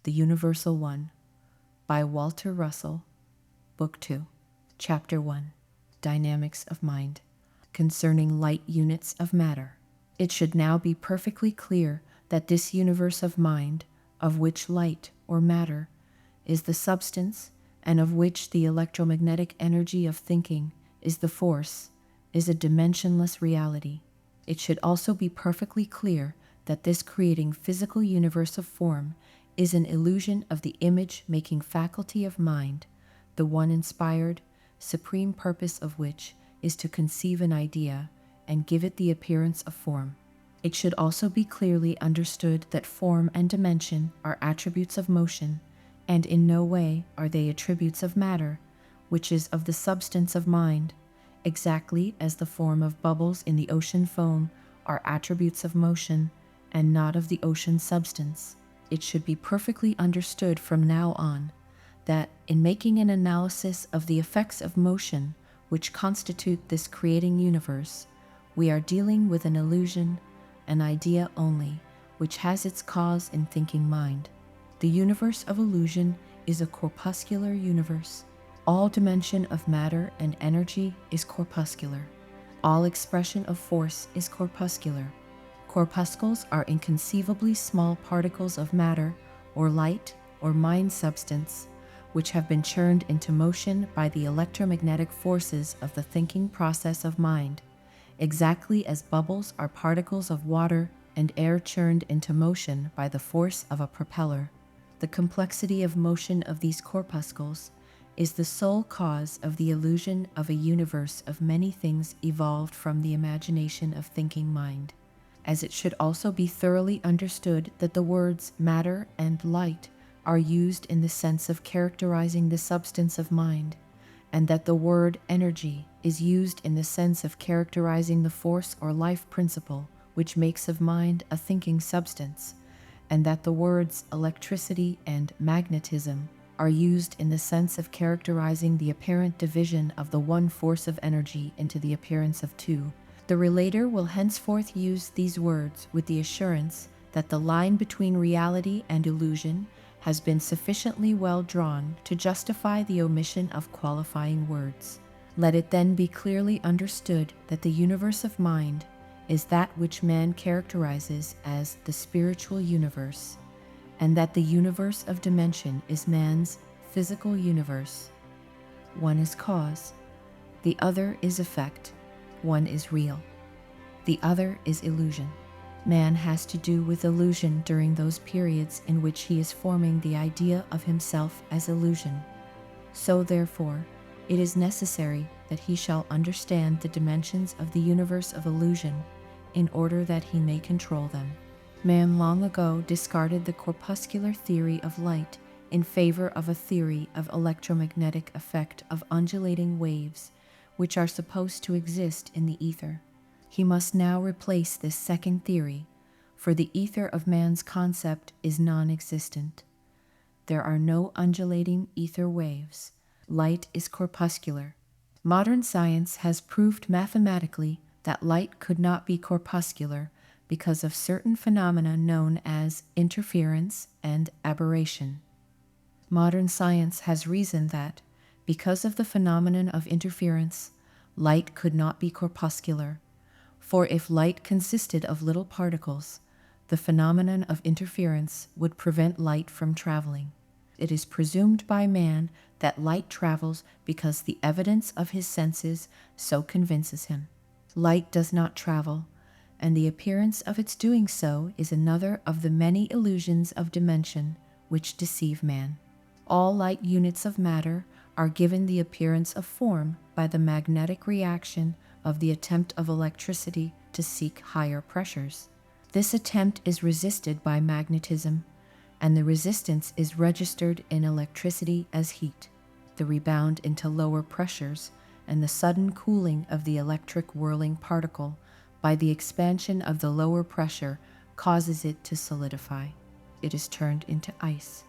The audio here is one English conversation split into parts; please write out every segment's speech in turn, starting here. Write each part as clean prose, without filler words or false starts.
The Universal One by Walter Russell, Book 2, Chapter 1, Dynamics of Mind, concerning light units of matter. It should now be perfectly clear that this universe of mind, of which light or matter is the substance and of which the electromagnetic energy of thinking is the force, is a dimensionless reality. It should also be perfectly clear that this creating physical universe of form is an illusion of the image-making faculty of mind, the one inspired, supreme purpose of which is to conceive an idea and give it the appearance of form. It should also be clearly understood that form and dimension are attributes of motion, and in no way are they attributes of matter, which is of the substance of mind, exactly as the form of bubbles in the ocean foam are attributes of motion and not of the ocean substance. It should be perfectly understood from now on that in making an analysis of the effects of motion which constitute this creating universe, we are dealing with an illusion, an idea only, which has its cause in thinking mind. The universe of illusion is a corpuscular universe. All dimension of matter and energy is corpuscular. All expression of force is corpuscular. Corpuscles are inconceivably small particles of matter or light or mind substance, which have been churned into motion by the electromagnetic forces of the thinking process of mind, exactly as bubbles are particles of water and air churned into motion by the force of a propeller. The complexity of motion of these corpuscles is the sole cause of the illusion of a universe of many things evolved from the imagination of thinking mind. As it should also be thoroughly understood that the words matter and light are used in the sense of characterizing the substance of mind, and that the word energy is used in the sense of characterizing the force or life principle which makes of mind a thinking substance, and that the words electricity and magnetism are used in the sense of characterizing the apparent division of the one force of energy into the appearance of two. The relator will henceforth use these words with the assurance that the line between reality and illusion has been sufficiently well drawn to justify the omission of qualifying words. Let it then be clearly understood that the universe of mind is that which man characterizes as the spiritual universe, and that the universe of dimension is man's physical universe. One is cause, the other is effect, one is real, the other is illusion. Man has to do with illusion during those periods in which he is forming the idea of himself as illusion. So therefore, it is necessary that he shall understand the dimensions of the universe of illusion in order that he may control them. Man long ago discarded the corpuscular theory of light in favor of a theory of electromagnetic effect of undulating waves, which are supposed to exist in the ether. He must now replace this second theory, for the ether of man's concept is non-existent. There are no undulating ether waves. Light is corpuscular. Modern science has proved mathematically that light could not be corpuscular because of certain phenomena known as interference and aberration. Modern science has reasoned that, because of the phenomenon of interference, light could not be corpuscular, for if light consisted of little particles, the phenomenon of interference would prevent light from traveling. It is presumed by man that light travels because the evidence of his senses so convinces him. Light does not travel, and the appearance of its doing so is another of the many illusions of dimension which deceive man. All light units of matter are given the appearance of form by the magnetic reaction of the attempt of electricity to seek higher pressures. This attempt is resisted by magnetism, and the resistance is registered in electricity as heat, the rebound into lower pressures, and the sudden cooling of the electric whirling particle by the expansion of the lower pressure causes it to solidify. It is turned into ice.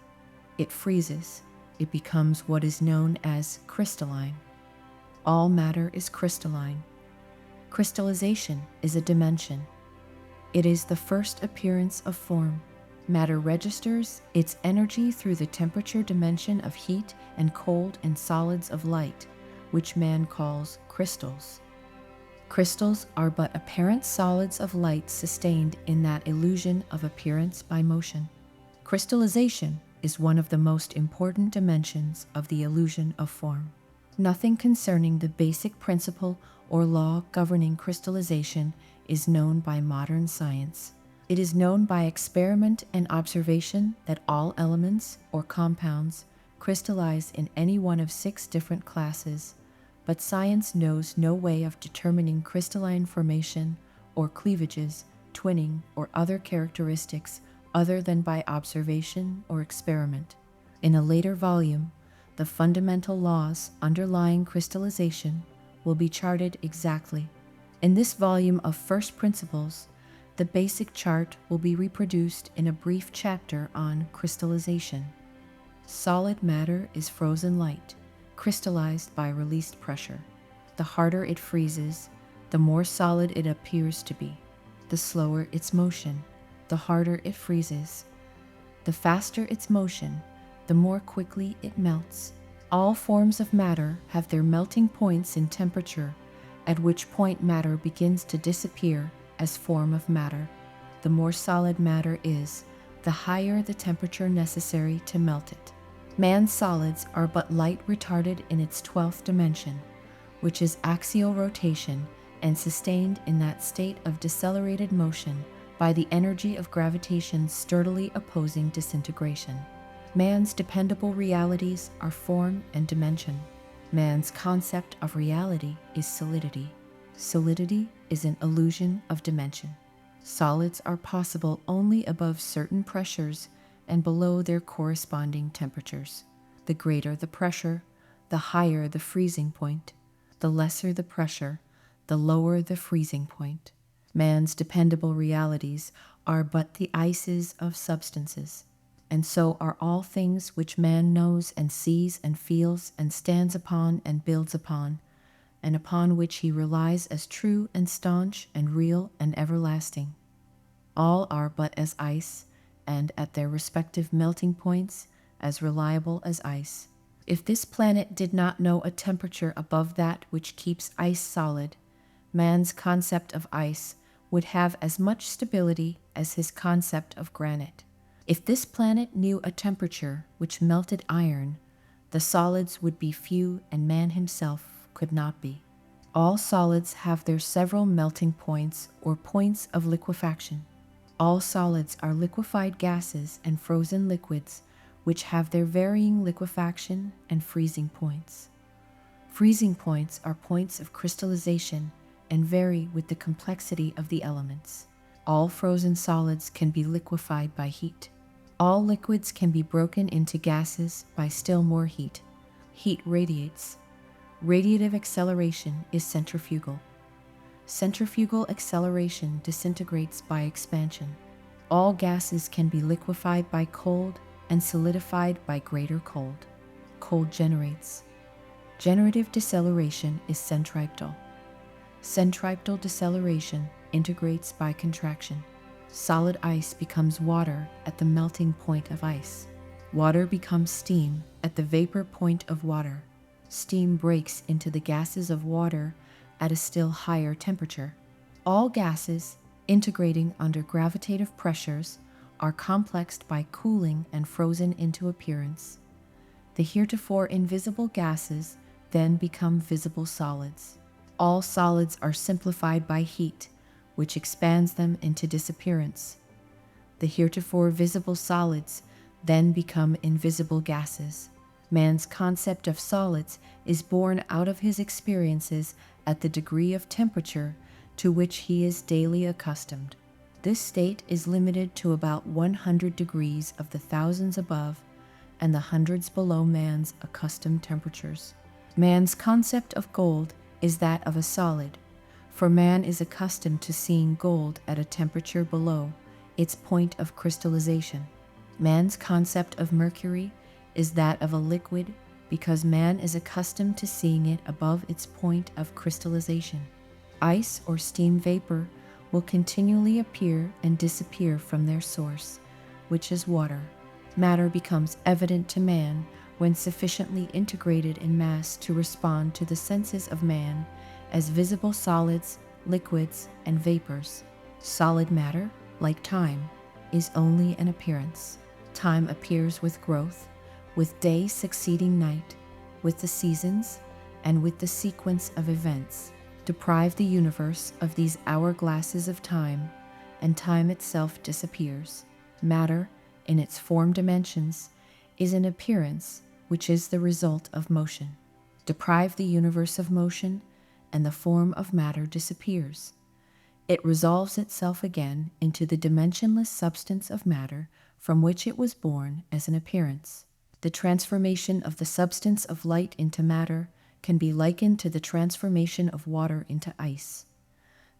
It freezes. It becomes what is known as crystalline. All matter is crystalline. Crystallization is a dimension. It is the first appearance of form. Matter registers its energy through the temperature dimension of heat and cold in solids of light, which man calls crystals. Crystals are but apparent solids of light sustained in that illusion of appearance by motion. Crystallization is one of the most important dimensions of the illusion of form. Nothing concerning the basic principle or law governing crystallization is known by modern science. It is known by experiment and observation that all elements or compounds crystallize in any one of 6 different classes, but science knows no way of determining crystalline formation or cleavages, twinning, or other characteristics other than by observation or experiment. In a later volume, the fundamental laws underlying crystallization will be charted exactly. In this volume of First Principles, the basic chart will be reproduced in a brief chapter on crystallization. Solid matter is frozen light, crystallized by released pressure. The harder it freezes, the more solid it appears to be. The slower its motion, the harder it freezes. The faster its motion, the more quickly it melts. All forms of matter have their melting points in temperature, at which point matter begins to disappear as form of matter. The more solid matter is, the higher the temperature necessary to melt it. Man's solids are but light retarded in its 12th dimension, which is axial rotation and sustained in that state of decelerated motion by the energy of gravitation sturdily opposing disintegration. Man's dependable realities are form and dimension. Man's concept of reality is solidity. Solidity is an illusion of dimension. Solids are possible only above certain pressures and below their corresponding temperatures. The greater the pressure, the higher the freezing point. The lesser the pressure, the lower the freezing point. Man's dependable realities are but the ices of substances, and so are all things which man knows and sees and feels and stands upon and builds upon, and upon which he relies as true and staunch and real and everlasting. All are but as ice, and at their respective melting points as reliable as ice. If this planet did not know a temperature above that which keeps ice solid, man's concept of ice would have as much stability as his concept of granite. If this planet knew a temperature which melted iron, the solids would be few and man himself could not be. All solids have their several melting points or points of liquefaction. All solids are liquefied gases and frozen liquids which have their varying liquefaction and freezing points. Freezing points are points of crystallization and vary with the complexity of the elements. All frozen solids can be liquefied by heat. All liquids can be broken into gases by still more heat. Heat radiates. Radiative acceleration is centrifugal. Centrifugal acceleration disintegrates by expansion. All gases can be liquefied by cold and solidified by greater cold. Cold generates. Generative deceleration is centripetal. Centripetal deceleration integrates by contraction. Solid ice becomes water at the melting point of ice. Water becomes steam at the vapor point of water. Steam breaks into the gases of water at a still higher temperature. All gases, integrating under gravitative pressures, are complexed by cooling and frozen into appearance. The heretofore invisible gases then become visible solids. All solids are simplified by heat, which expands them into disappearance. The heretofore visible solids then become invisible gases. Man's concept of solids is born out of his experiences at the degree of temperature to which he is daily accustomed. This state is limited to about 100 degrees of the thousands above and the hundreds below man's accustomed temperatures. Man's concept of gold is that of a solid, for man is accustomed to seeing gold at a temperature below its point of crystallization. Man's concept of mercury is that of a liquid because man is accustomed to seeing it above its point of crystallization. Ice or steam vapor will continually appear and disappear from their source, which is water. Matter becomes evident to man when sufficiently integrated in mass to respond to the senses of man as visible solids, liquids, and vapors. Solid matter, like time, is only an appearance. Time appears with growth, with day succeeding night, with the seasons, and with the sequence of events. Deprive the universe of these hourglasses of time, and time itself disappears. Matter, in its form dimensions, is an appearance which is the result of motion. Deprive the universe of motion, and the form of matter disappears. It resolves itself again into the dimensionless substance of matter from which it was born as an appearance. The transformation of the substance of light into matter can be likened to the transformation of water into ice.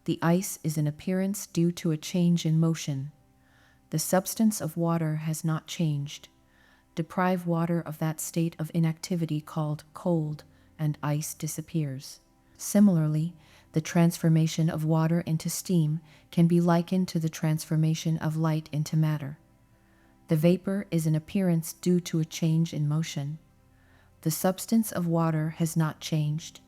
The ice is an appearance due to a change in motion. The substance of water has not changed. Deprive water of that state of inactivity called cold, and ice disappears. Similarly, the transformation of water into steam can be likened to the transformation of light into matter. The vapor is an appearance due to a change in motion. The substance of water has not changed.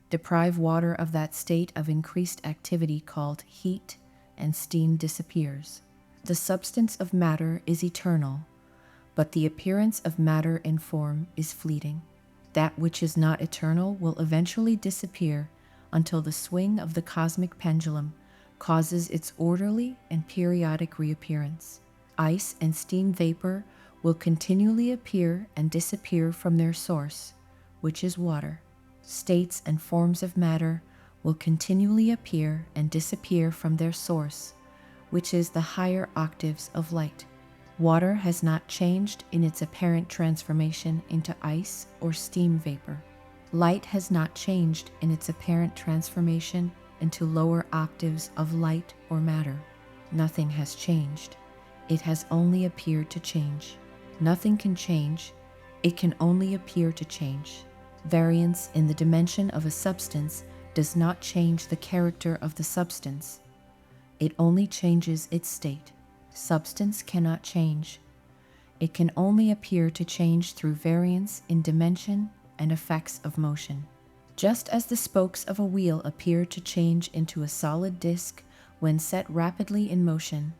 Deprive water of that state of increased activity called heat, and steam disappears. The substance of matter is eternal, but the appearance of matter in form is fleeting. That which is not eternal will eventually disappear until the swing of the cosmic pendulum causes its orderly and periodic reappearance. Ice and steam vapor will continually appear and disappear from their source, which is water. States and forms of matter will continually appear and disappear from their source, which is the higher octaves of light. Water has not changed in its apparent transformation into ice or steam vapor. Light has not changed in its apparent transformation into lower octaves of light or matter. Nothing has changed. It has only appeared to change. Nothing can change. It can only appear to change. Variance in the dimension of a substance does not change the character of the substance. It only changes its state. Substance cannot change. It can only appear to change through variance in dimension and effects of motion. Just as the spokes of a wheel appear to change into a solid disk when set rapidly in motion,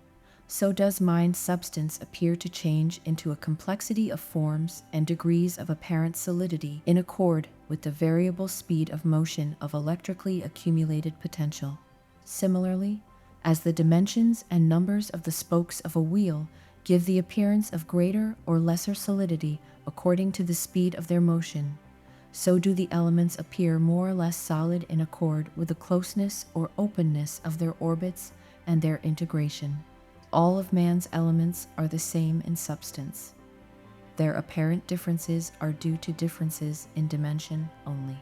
so does mind substance appear to change into a complexity of forms and degrees of apparent solidity in accord with the variable speed of motion of electrically accumulated potential. Similarly, as the dimensions and numbers of the spokes of a wheel give the appearance of greater or lesser solidity according to the speed of their motion, so do the elements appear more or less solid in accord with the closeness or openness of their orbits and their integration. All of man's elements are the same in substance. Their apparent differences are due to differences in dimension only.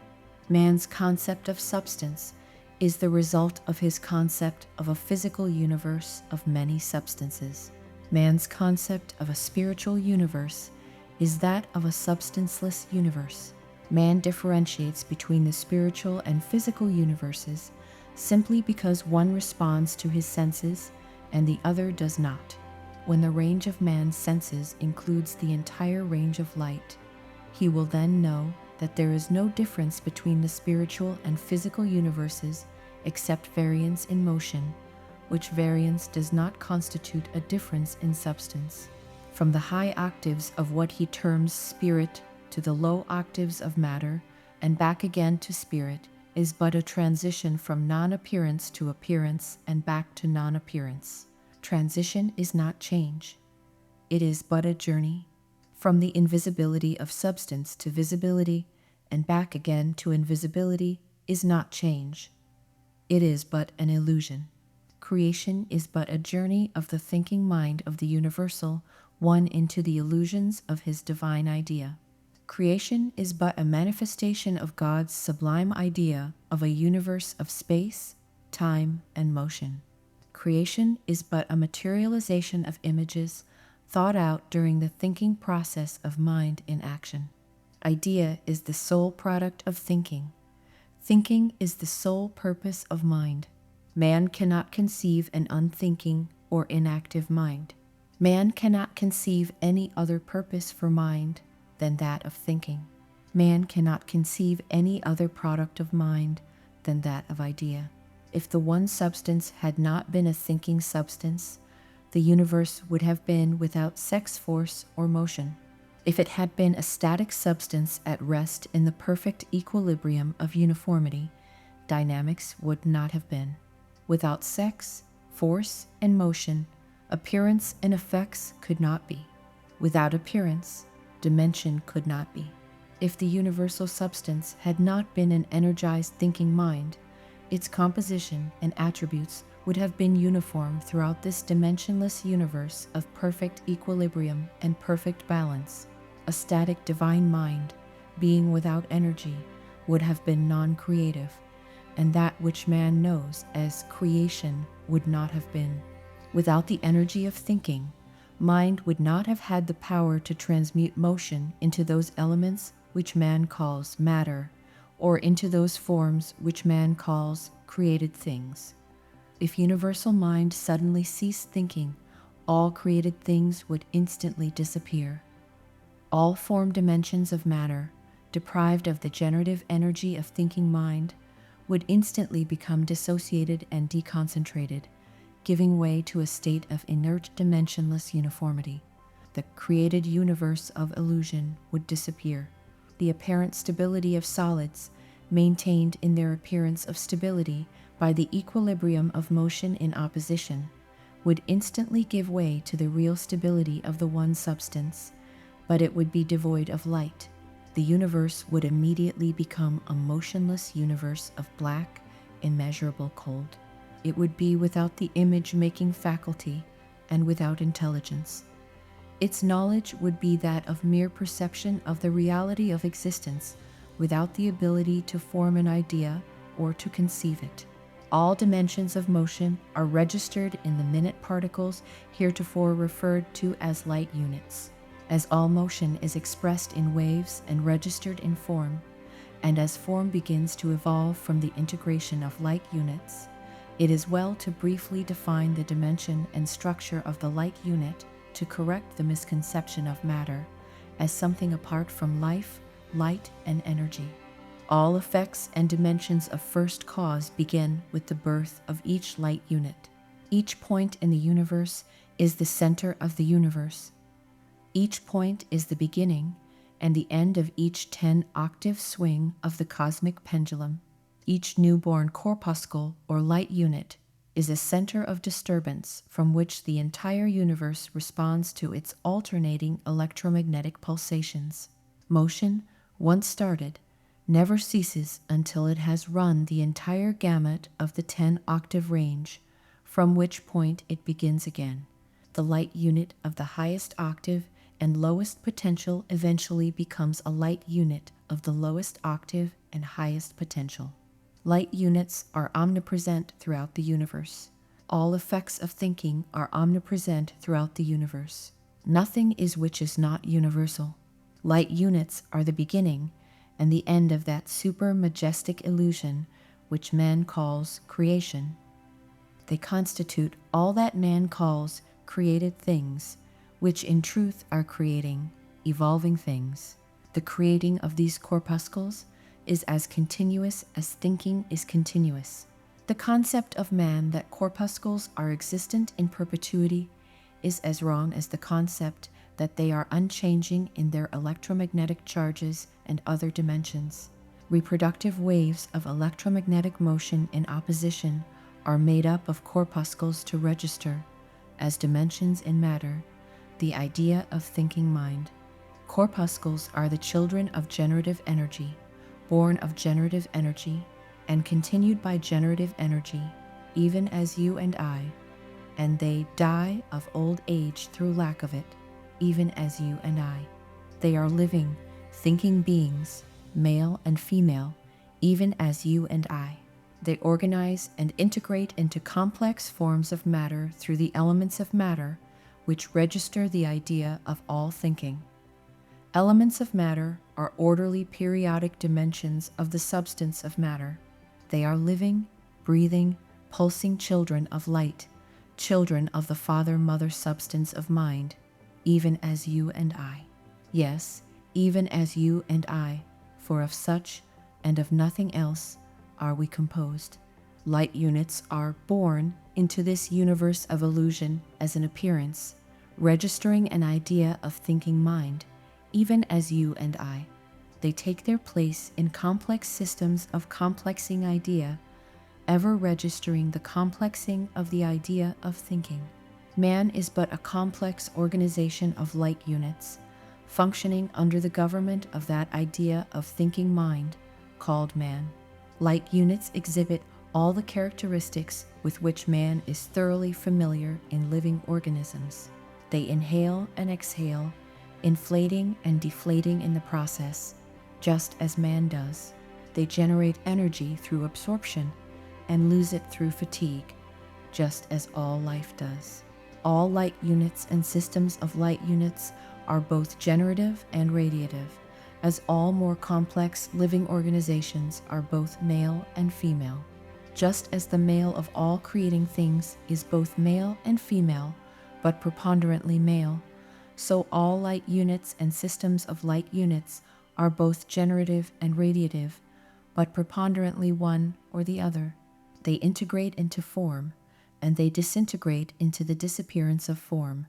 Man's concept of substance is the result of his concept of a physical universe of many substances. Man's concept of a spiritual universe is that of a substanceless universe. Man differentiates between the spiritual and physical universes simply because one responds to his senses and the other does not. When the range of man's senses includes the entire range of light, he will then know that there is no difference between the spiritual and physical universes except variance in motion, which variance does not constitute a difference in substance. From the high octaves of what he terms spirit to the low octaves of matter, and back again to spirit, is but a transition from non-appearance to appearance and back to non-appearance. Transition is not change. It is but a journey. From the invisibility of substance to visibility and back again to invisibility is not change. It is but an illusion. Creation is but a journey of the thinking mind of the universal, one into the illusions of his divine idea. Creation is but a manifestation of God's sublime idea of a universe of space, time, and motion. Creation is but a materialization of images thought out during the thinking process of mind in action. Idea is the sole product of thinking. Thinking is the sole purpose of mind. Man cannot conceive an unthinking or inactive mind. Man cannot conceive any other purpose for mind than that of thinking. Man cannot conceive any other product of mind than that of idea. If the one substance had not been a thinking substance, the universe would have been without sex force or motion. If it had been a static substance at rest in the perfect equilibrium of uniformity, dynamics would not have been. Without sex, force, and motion, appearance and effects could not be. Without appearance, dimension could not be. If the universal substance had not been an energized thinking mind, its composition and attributes would have been uniform throughout this dimensionless universe of perfect equilibrium and perfect balance. A static divine mind, being without energy, would have been non-creative, and that which man knows as creation would not have been. Without the energy of thinking, mind would not have had the power to transmute motion into those elements which man calls matter, or into those forms which man calls created things. If universal mind suddenly ceased thinking, all created things would instantly disappear. All form dimensions of matter, deprived of the generative energy of thinking mind, would instantly become dissociated and deconcentrated, giving way to a state of inert dimensionless uniformity. The created universe of illusion would disappear. The apparent stability of solids, maintained in their appearance of stability by the equilibrium of motion in opposition, would instantly give way to the real stability of the one substance, but it would be devoid of light. The universe would immediately become a motionless universe of black, immeasurable cold. It would be without the image-making faculty and without intelligence. Its knowledge would be that of mere perception of the reality of existence, without the ability to form an idea or to conceive it. All dimensions of motion are registered in the minute particles heretofore referred to as light units. As all motion is expressed in waves and registered in form, and as form begins to evolve from the integration of light units, it is well to briefly define the dimension and structure of the light unit to correct the misconception of matter as something apart from life, light, and energy. All effects and dimensions of first cause begin with the birth of each light unit. Each point in the universe is the center of the universe. Each point is the beginning and the end of each 10-octave swing of the cosmic pendulum. Each newborn corpuscle or light unit is a center of disturbance from which the entire universe responds to its alternating electromagnetic pulsations. Motion, once started, never ceases until it has run the entire gamut of the 10-octave range, from which point it begins again. The light unit of the highest octave and lowest potential eventually becomes a light unit of the lowest octave and highest potential. Light units are omnipresent throughout the universe. All effects of thinking are omnipresent throughout the universe. Nothing is which is not universal. Light units are the beginning and the end of that super majestic illusion which man calls creation. They constitute all that man calls created things, which in truth are creating, evolving things. The creating of these corpuscles is as continuous as thinking is continuous. The concept of man that corpuscles are existent in perpetuity is as wrong as the concept that they are unchanging in their electromagnetic charges and other dimensions. Reproductive waves of electromagnetic motion in opposition are made up of corpuscles to register, as dimensions in matter, the idea of thinking mind. Corpuscles are the children of generative energy, born of generative energy, and continued by generative energy, even as you and I, and they die of old age through lack of it, even as you and I. They are living, thinking beings, male and female, even as you and I. They organize and integrate into complex forms of matter through the elements of matter, which register the idea of all thinking. Elements of matter are orderly periodic dimensions of the substance of matter. They are living, breathing, pulsing children of light, children of the father-mother substance of mind, even as you and I. Yes, even as you and I, for of such and of nothing else are we composed. Light units are born into this universe of illusion as an appearance, registering an idea of thinking mind, even as you and I. They take their place in complex systems of complexing idea, ever registering the complexing of the idea of thinking. Man is but a complex organization of light units, functioning under the government of that idea of thinking mind, called man. Light units exhibit all the characteristics with which man is thoroughly familiar in living organisms. They inhale and exhale, inflating and deflating in the process, just as man does. They generate energy through absorption and lose it through fatigue, just as all life does. All light units and systems of light units are both generative and radiative, as all more complex living organizations are both male and female. Just as the male of all creating things is both male and female, but preponderantly male, so all light units and systems of light units are both generative and radiative, but preponderantly one or the other. They integrate into form, and they disintegrate into the disappearance of form,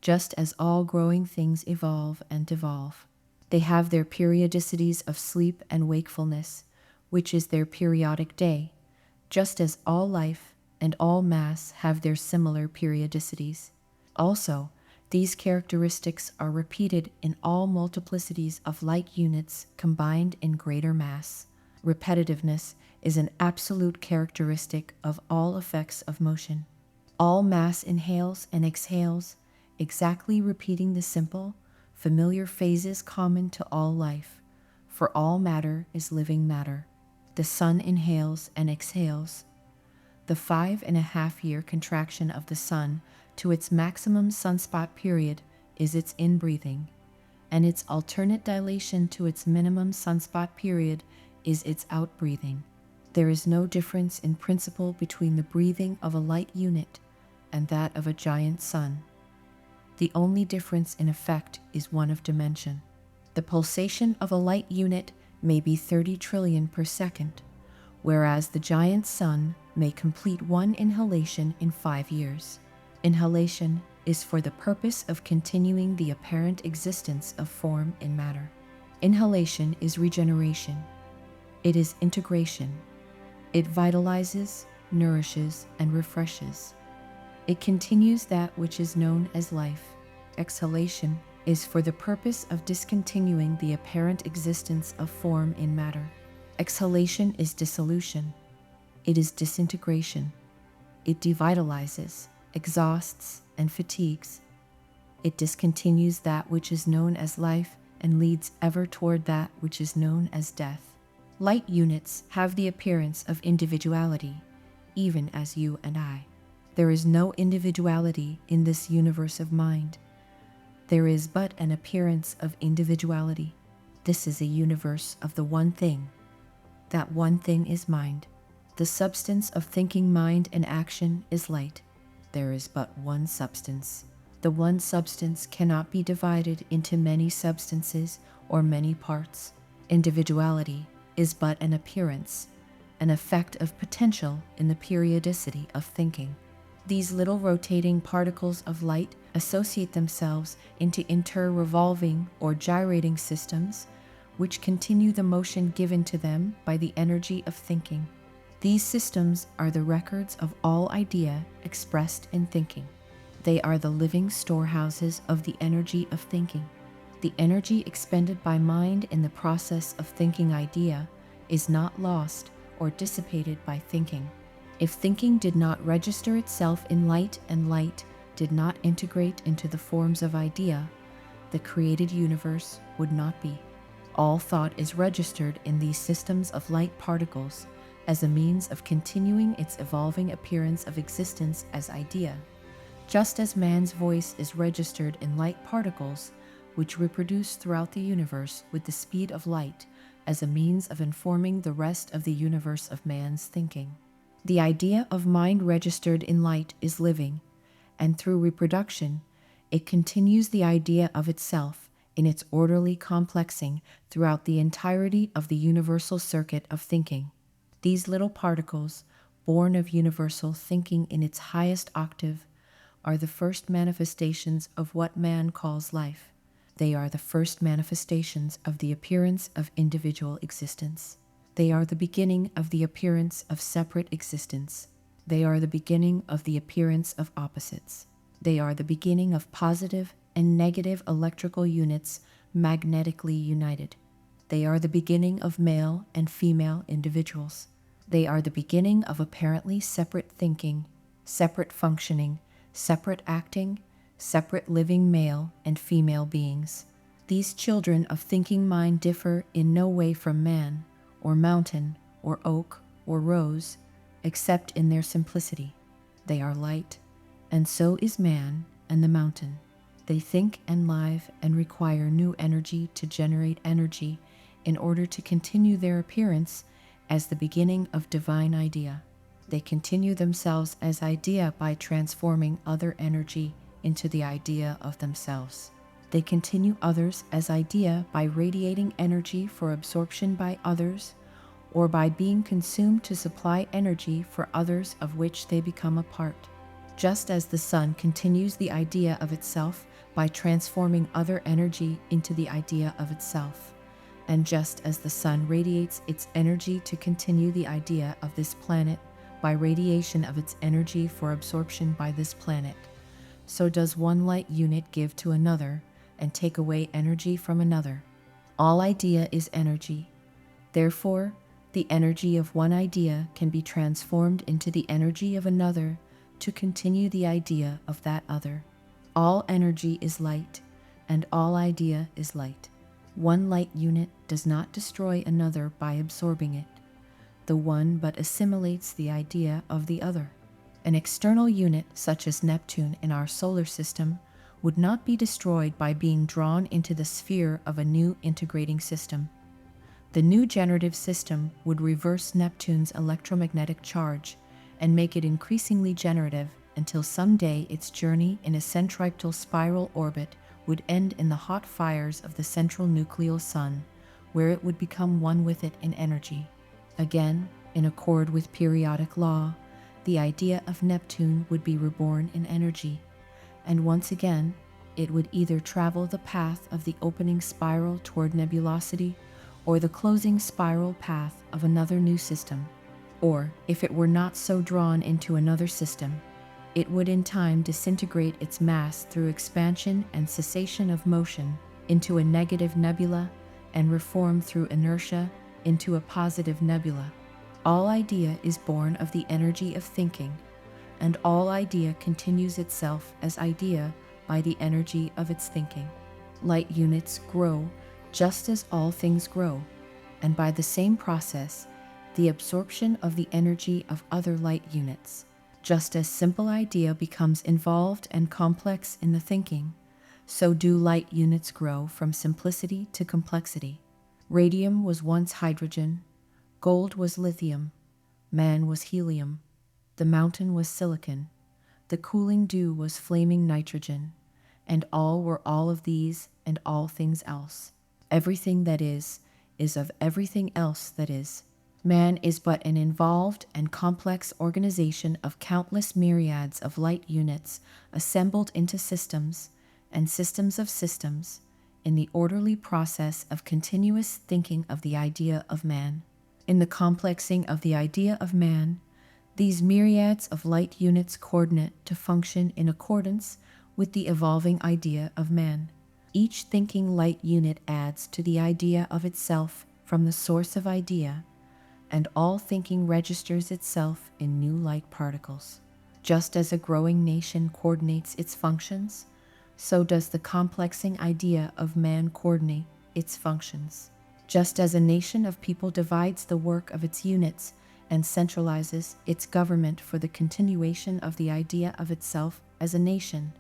just as all growing things evolve and devolve. They have their periodicities of sleep and wakefulness, which is their periodic day, just as all life and all mass have their similar periodicities. Also, these characteristics are repeated in all multiplicities of light units combined in greater mass. Repetitiveness is an absolute characteristic of all effects of motion. All mass inhales and exhales, exactly repeating the simple, familiar phases common to all life, for all matter is living matter. The sun inhales and exhales. The 5.5-year contraction of the sun to its maximum sunspot period is its inbreathing, and its alternate dilation to its minimum sunspot period is its outbreathing. There is no difference in principle between the breathing of a light unit and that of a giant sun. The only difference in effect is one of dimension. The pulsation of a light unit may be 30 trillion per second, whereas the giant sun may complete one inhalation in 5 years. Inhalation is for the purpose of continuing the apparent existence of form in matter. Inhalation is regeneration. It is integration. It vitalizes, nourishes, and refreshes. It continues that which is known as life. Exhalation is for the purpose of discontinuing the apparent existence of form in matter. Exhalation is dissolution. It is disintegration. It devitalizes, exhausts, and fatigues. It discontinues that which is known as life and leads ever toward that which is known as death. Light units have the appearance of individuality, even as you and I. There is no individuality in this universe of mind. There is but an appearance of individuality. This is a universe of the one thing. That one thing is mind. The substance of thinking mind and action is light. There is but one substance. The one substance cannot be divided into many substances or many parts. Individuality is but an appearance, an effect of potential in the periodicity of thinking. These little rotating particles of light associate themselves into inter-revolving or gyrating systems, which continue the motion given to them by the energy of thinking. These systems are the records of all idea expressed in thinking. They are the living storehouses of the energy of thinking. The energy expended by mind in the process of thinking idea is not lost or dissipated by thinking. If thinking did not register itself in light and light did not integrate into the forms of idea, the created universe would not be. All thought is registered in these systems of light particles as a means of continuing its evolving appearance of existence as idea, just as man's voice is registered in light particles which reproduce throughout the universe with the speed of light as a means of informing the rest of the universe of man's thinking. The idea of mind registered in light is living, and through reproduction, it continues the idea of itself in its orderly complexing throughout the entirety of the universal circuit of thinking. These little particles, born of universal thinking in its highest octave, are the first manifestations of what man calls life. They are the first manifestations of the appearance of individual existence. They are the beginning of the appearance of separate existence. They are the beginning of the appearance of opposites. They are the beginning of positive and negative electrical units magnetically united. They are the beginning of male and female individuals. They are the beginning of apparently separate thinking, separate functioning, separate acting, separate living male and female beings. These children of thinking mind differ in no way from man, or mountain, or oak, or rose, except in their simplicity. They are light, and so is man and the mountain. They think and live and require new energy to generate energy in order to continue their appearance as the beginning of divine idea. They continue themselves as idea by transforming other energy into the idea of themselves. They continue others as idea by radiating energy for absorption by others, or by being consumed to supply energy for others of which they become a part. Just as the sun continues the idea of itself by transforming other energy into the idea of itself, and just as the sun radiates its energy to continue the idea of this planet by radiation of its energy for absorption by this planet, so does one light unit give to another and take away energy from another. All idea is energy. Therefore, the energy of one idea can be transformed into the energy of another to continue the idea of that other. All energy is light, and all idea is light. One light unit does not destroy another by absorbing it. The one but assimilates the idea of the other. An external unit, such as Neptune in our solar system, would not be destroyed by being drawn into the sphere of a new integrating system. The new generative system would reverse Neptune's electromagnetic charge and make it increasingly generative until someday its journey in a centripetal spiral orbit would end in the hot fires of the central nuclear sun, where it would become one with it in energy. Again, in accord with periodic law, the idea of Neptune would be reborn in energy, and once again, it would either travel the path of the opening spiral toward nebulosity or the closing spiral path of another new system. Or, if it were not so drawn into another system, it would in time disintegrate its mass through expansion and cessation of motion into a negative nebula and reform through inertia into a positive nebula. All idea is born of the energy of thinking, and all idea continues itself as idea by the energy of its thinking. Light units grow just as all things grow, and by the same process, the absorption of the energy of other light units. Just as simple idea becomes involved and complex in the thinking, so do light units grow from simplicity to complexity. Radium was once hydrogen, gold was lithium, man was helium, the mountain was silicon, the cooling dew was flaming nitrogen, and all were all of these and all things else. Everything that is of everything else that is. Man is but an involved and complex organization of countless myriads of light units assembled into systems and systems of systems in the orderly process of continuous thinking of the idea of man. In the complexing of the idea of man, these myriads of light units coordinate to function in accordance with the evolving idea of man. Each thinking light unit adds to the idea of itself from the source of idea, and all thinking registers itself in new light particles. Just as a growing nation coordinates its functions, so does the complexing idea of man coordinate its functions. Just as a nation of people divides the work of its units and centralizes its government for the continuation of the idea of itself as a nation,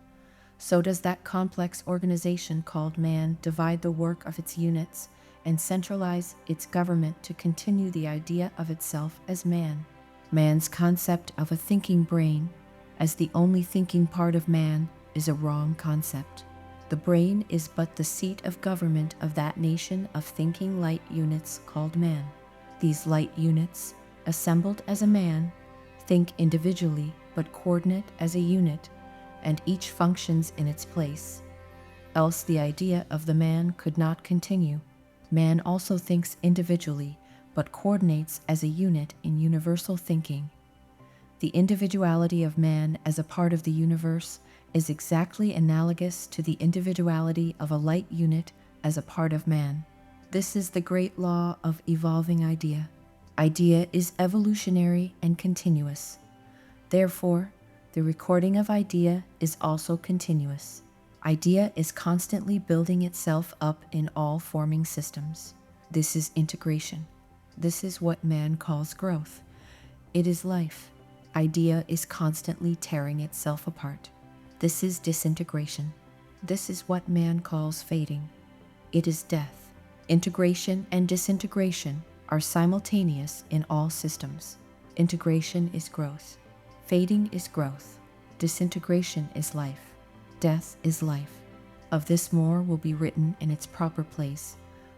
so does that complex organization called man divide the work of its units and centralize its government to continue the idea of itself as man. Man's concept of a thinking brain as the only thinking part of man is a wrong concept. The brain is but the seat of government of that nation of thinking light units called man. These light units, assembled as a man, think individually but coordinate as a unit, and each functions in its place. Else the idea of the man could not continue. Man also thinks individually but coordinates as a unit in universal thinking. The individuality of man as a part of the universe is exactly analogous to the individuality of a light unit as a part of man. This is the great law of evolving idea. Idea is evolutionary and continuous. Therefore, the recording of idea is also continuous. Idea is constantly building itself up in all forming systems. This is integration. This is what man calls growth. It is life. Idea is constantly tearing itself apart. This is disintegration. This is what man calls fading. It is death. Integration and disintegration are simultaneous in all systems. Integration is growth. Fading is growth. Disintegration is life. Death is life. Of this more will be written in its proper place,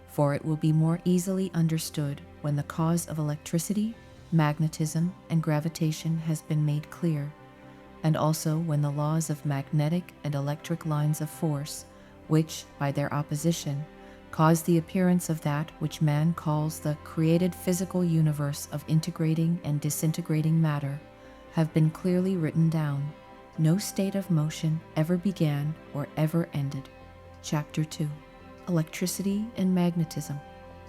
for it will be more easily understood when the cause of electricity, magnetism, and gravitation has been made clear, and also when the laws of magnetic and electric lines of force, which, by their opposition, cause the appearance of that which man calls the created physical universe of integrating and disintegrating matter, have been clearly written down. No state of motion ever began or ever ended. Chapter 2. Electricity and magnetism.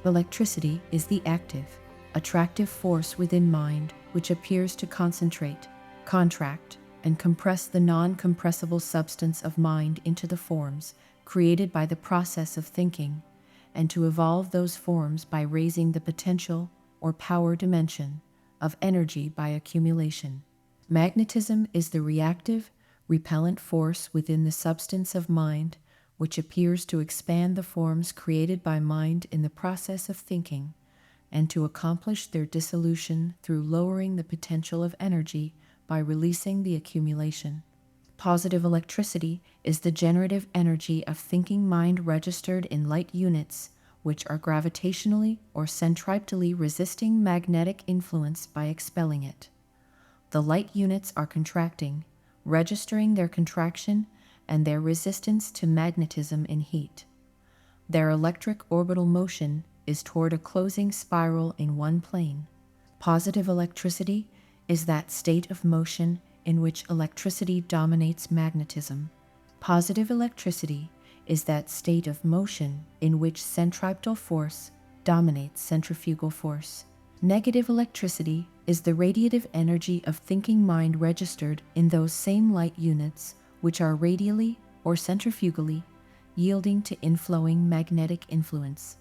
Electricity is the active, attractive force within mind which appears to concentrate, contract, and compress the non-compressible substance of mind into the forms created by the process of thinking, and to evolve those forms by raising the potential or power dimension of energy by accumulation. Magnetism is the reactive, repellent force within the substance of mind which appears to expand the forms created by mind in the process of thinking, and to accomplish their dissolution through lowering the potential of energy by releasing the accumulation. Positive electricity is the generative energy of thinking mind registered in light units, which are gravitationally or centripetally resisting magnetic influence by expelling it. The light units are contracting, registering their contraction and their resistance to magnetism in heat. Their electric orbital motion is toward a closing spiral in one plane. Positive electricity is that state of motion in which electricity dominates magnetism. Positive electricity is that state of motion in which centripetal force dominates centrifugal force. Negative electricity is the radiative energy of thinking mind registered in those same light units which are radially or centrifugally yielding to inflowing magnetic influence.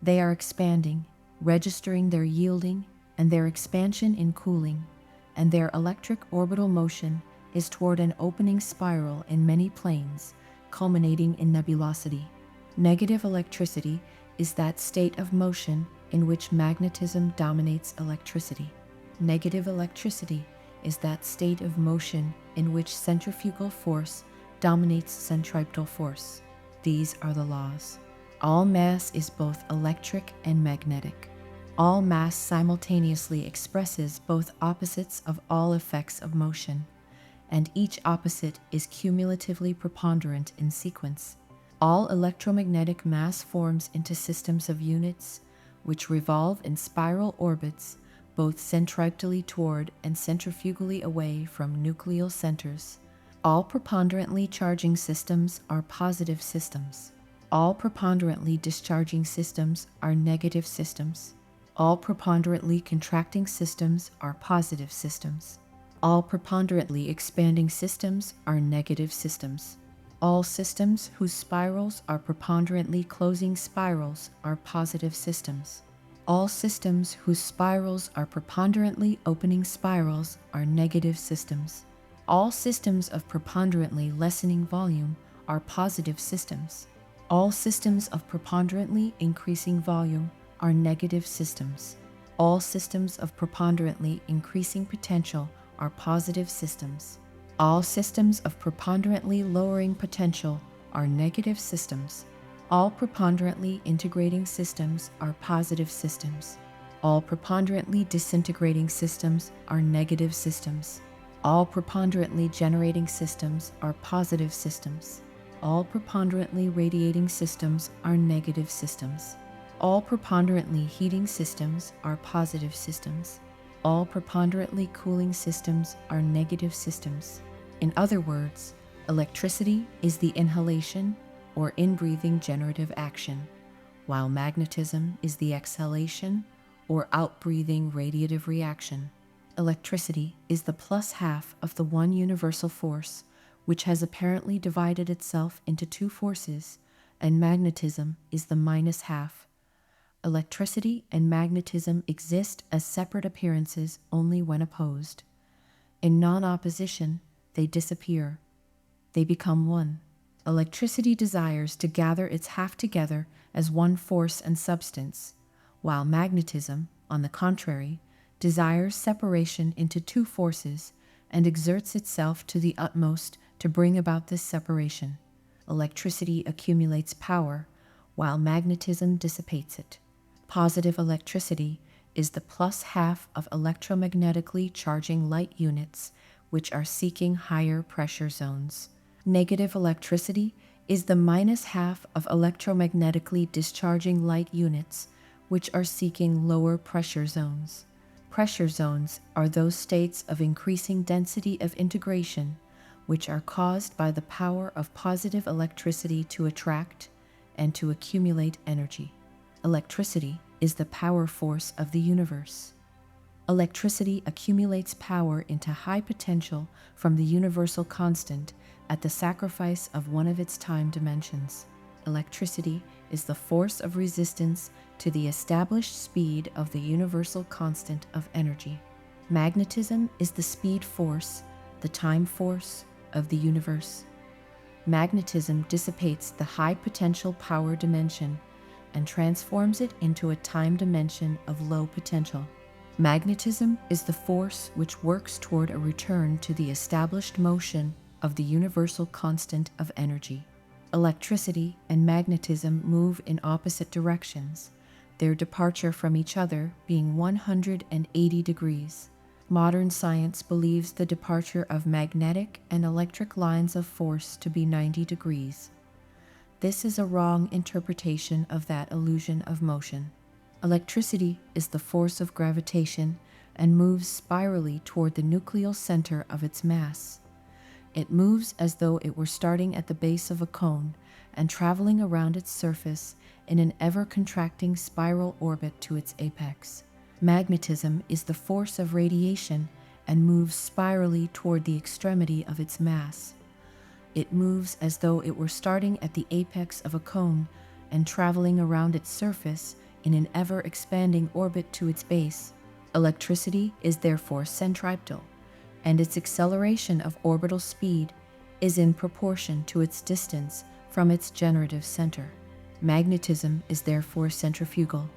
They are expanding, registering their yielding and their expansion in cooling, and their electric orbital motion is toward an opening spiral in many planes, culminating in nebulosity. Negative electricity is that state of motion in which magnetism dominates electricity. Negative electricity is that state of motion in which centrifugal force dominates centripetal force. These are the laws. All mass is both electric and magnetic. All mass simultaneously expresses both opposites of all effects of motion, and each opposite is cumulatively preponderant in sequence. All electromagnetic mass forms into systems of units, which revolve in spiral orbits, both centripetally toward and centrifugally away from nucleal centers. All preponderantly charging systems are positive systems. All preponderantly discharging systems are negative systems. All preponderantly contracting systems are positive systems. All preponderantly expanding systems are negative systems. All systems whose spirals are preponderantly closing spirals are positive systems. All systems whose spirals are preponderantly opening spirals are negative systems. All systems of preponderantly lessening volume are positive systems. All systems of preponderantly increasing volume are negative systems. All systems of preponderantly increasing potential are positive systems. All systems of preponderantly lowering potential are negative systems. All preponderantly integrating systems are positive systems. All preponderantly disintegrating systems are negative systems. All preponderantly generating systems are positive systems. All preponderantly radiating systems are negative systems. All preponderantly heating systems are positive systems. All preponderantly cooling systems are negative systems. In other words, electricity is the inhalation or inbreathing generative action, while magnetism is the exhalation or outbreathing radiative reaction. Electricity is the plus half of the one universal force, which has apparently divided itself into two forces, and magnetism is the minus half. Electricity and magnetism exist as separate appearances only when opposed. In non-opposition, they disappear. They become one. Electricity desires to gather its half together as one force and substance, while magnetism, on the contrary, desires separation into two forces and exerts itself to the utmost to bring about this separation. Electricity accumulates power, while magnetism dissipates it. Positive electricity is the plus half of electromagnetically charging light units, which are seeking higher pressure zones. Negative electricity is the minus half of electromagnetically discharging light units, which are seeking lower pressure zones. Pressure zones are those states of increasing density of integration, which are caused by the power of positive electricity to attract and to accumulate energy. Electricity is the power force of the universe. Electricity accumulates power into high potential from the universal constant at the sacrifice of one of its time dimensions. Electricity is the force of resistance to the established speed of the universal constant of energy. Magnetism is the speed force, the time force of the universe. Magnetism dissipates the high potential power dimension and transforms it into a time dimension of low potential. Magnetism is the force which works toward a return to the established motion of the universal constant of energy. Electricity and magnetism move in opposite directions, their departure from each other being 180 degrees. Modern science believes the departure of magnetic and electric lines of force to be 90 degrees. This is a wrong interpretation of that illusion of motion. Electricity is the force of gravitation and moves spirally toward the nucleal center of its mass. It moves as though it were starting at the base of a cone and traveling around its surface in an ever-contracting spiral orbit to its apex. Magnetism is the force of radiation and moves spirally toward the extremity of its mass. It moves as though it were starting at the apex of a cone and traveling around its surface in an ever-expanding orbit to its base. Electricity is therefore centripetal, and its acceleration of orbital speed is in proportion to its distance from its generative center. Magnetism is therefore centrifugal,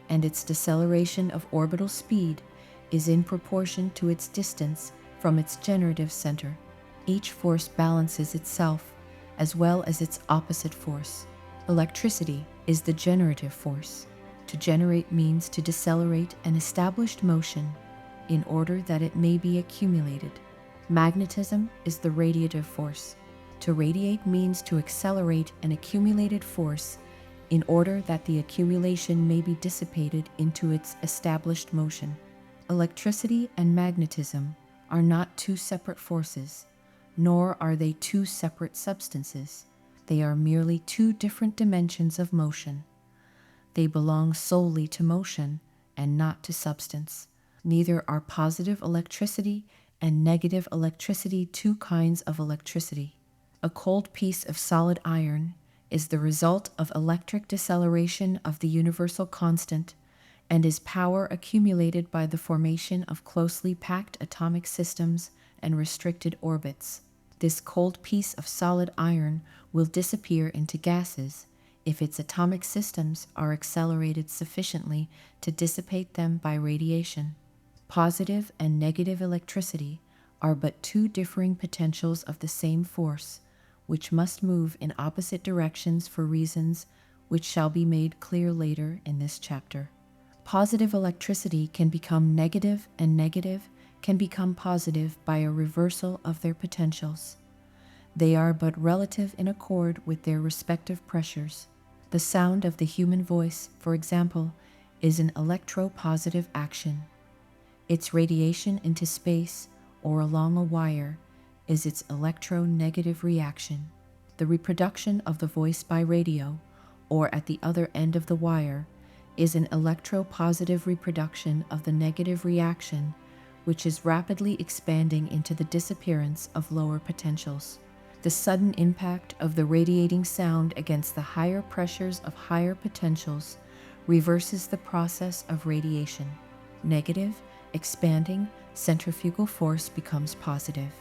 and its deceleration of orbital speed is in proportion to its distance from its generative center. Each force balances itself as well as its opposite force. Electricity is the generative force. To generate means to decelerate an established motion in order that it may be accumulated. Magnetism is the radiative force. To radiate means to accelerate an accumulated force in order that the accumulation may be dissipated into its established motion. Electricity and magnetism are not two separate forces, nor are they two separate substances. They are merely two different dimensions of motion. They belong solely to motion and not to substance. Neither are positive electricity and negative electricity two kinds of electricity. A cold piece of solid iron is the result of electric deceleration of the universal constant and is power accumulated by the formation of closely packed atomic systems and restricted orbits. This cold piece of solid iron will disappear into gases if its atomic systems are accelerated sufficiently to dissipate them by radiation. Positive and negative electricity are but two differing potentials of the same force, which must move in opposite directions for reasons which shall be made clear later in this chapter. Positive electricity can become negative, and negative can become positive by a reversal of their potentials. They are but relative in accord with their respective pressures. The sound of the human voice, for example, is an electropositive action. Its radiation into space or along a wire is its electronegative reaction. The reproduction of the voice by radio, or at the other end of the wire, is an electropositive reproduction of the negative reaction, which is rapidly expanding into the disappearance of lower potentials. The sudden impact of the radiating sound against the higher pressures of higher potentials reverses the process of radiation. Negative, expanding, centrifugal force becomes positive,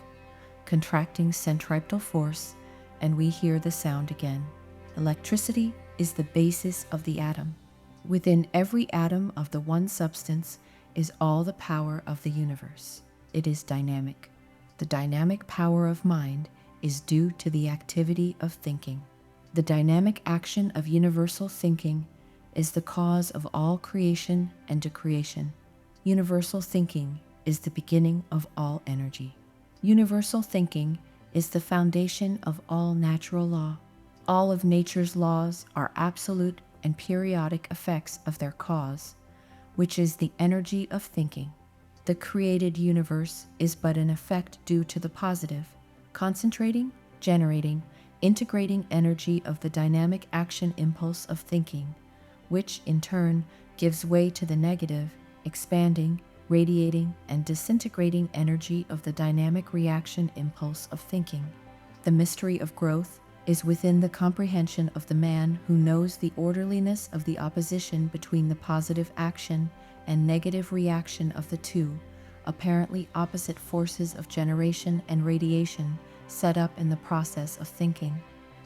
contracting centripetal force, and we hear the sound again. Electricity is the basis of the atom. Within every atom of the one substance is all the power of the universe. It is dynamic. The dynamic power of mind is due to the activity of thinking. The dynamic action of universal thinking is the cause of all creation and decreation. Universal thinking is the beginning of all energy. Universal thinking is the foundation of all natural law. All of nature's laws are absolute and periodic effects of their cause, which is the energy of thinking. The created universe is but an effect due to the positive, concentrating, generating, integrating energy of the dynamic action impulse of thinking, which in turn gives way to the negative, expanding, radiating, and disintegrating energy of the dynamic reaction impulse of thinking. The mystery of growth is within the comprehension of the man who knows the orderliness of the opposition between the positive action and negative reaction of the two, apparently opposite forces of generation and radiation set up in the process of thinking.